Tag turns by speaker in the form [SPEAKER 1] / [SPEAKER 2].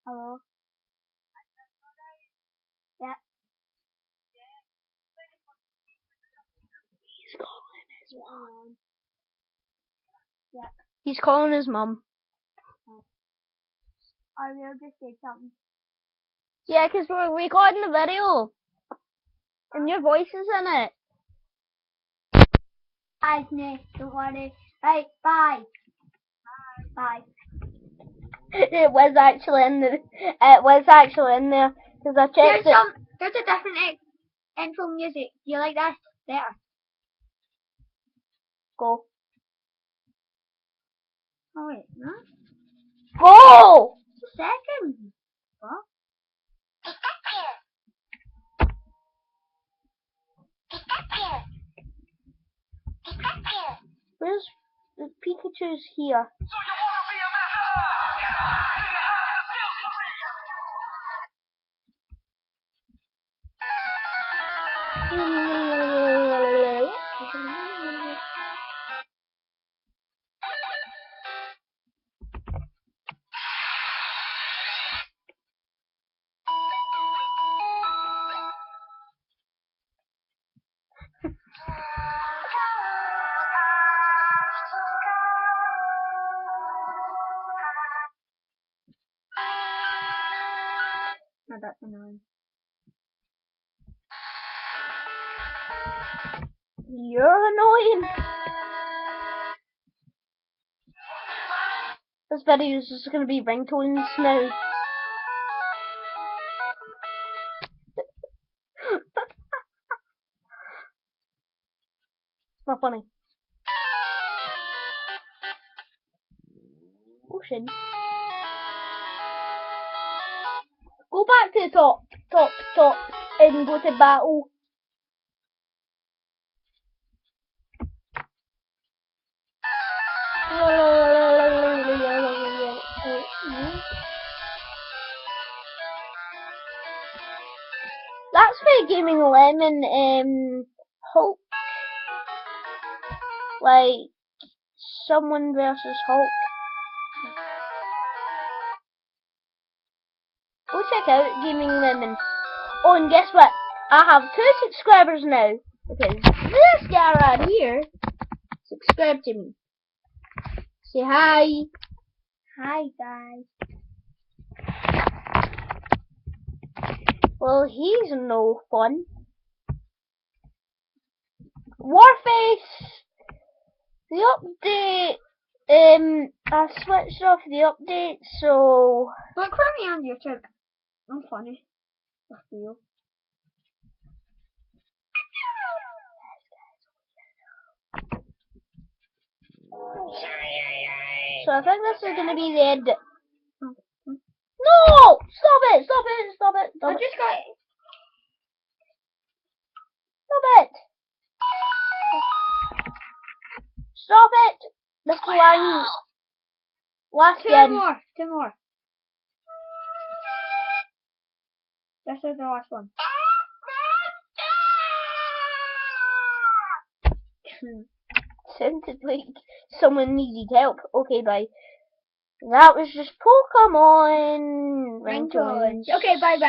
[SPEAKER 1] Hello? Yeah.
[SPEAKER 2] He's calling his mom.
[SPEAKER 1] Yeah.
[SPEAKER 2] He's calling his mom.
[SPEAKER 1] I will just say something.
[SPEAKER 2] Yeah, 'cause we're recording the video. And your voice is in it.
[SPEAKER 1] Bye, Nick. Don't worry. Right, bye. Bye.
[SPEAKER 2] It was actually in the. It was actually in there because I checked it.
[SPEAKER 1] There's a different intro music. Do you like that? Better.
[SPEAKER 2] Go.
[SPEAKER 1] Oh wait, no?
[SPEAKER 2] Go.
[SPEAKER 1] Just a second. What?
[SPEAKER 2] Where's the Pikachu's here?
[SPEAKER 1] No, that's annoying.
[SPEAKER 2] You're annoying. This video is just gonna be ringtones now. It's not funny. Oh shit. Go back to the top, and go to battle. That's where Gaming Lemon Hulk, like someone versus Hulk. Go check out Gaming Lemon. Oh, and guess what? I have 2 subscribers now because this guy right here subscribed to me. Say hi.
[SPEAKER 1] Hi, guys.
[SPEAKER 2] Well, he's no fun. Warface! The update, I switched off the update, so...
[SPEAKER 1] Look for me on YouTube. I'm funny. I feel.
[SPEAKER 2] So I think this is gonna be the end. No! Stop it! Stop it! Stop it!
[SPEAKER 1] I
[SPEAKER 2] Stop it!
[SPEAKER 1] just got it.
[SPEAKER 2] Stop it! Stop it! This is one. Last
[SPEAKER 1] Two
[SPEAKER 2] gen.
[SPEAKER 1] more. Two more. This is the last one.
[SPEAKER 2] Sounded like someone needed help. Okay, bye. That was just Pokemon Ringtones.
[SPEAKER 1] Okay, bye bye.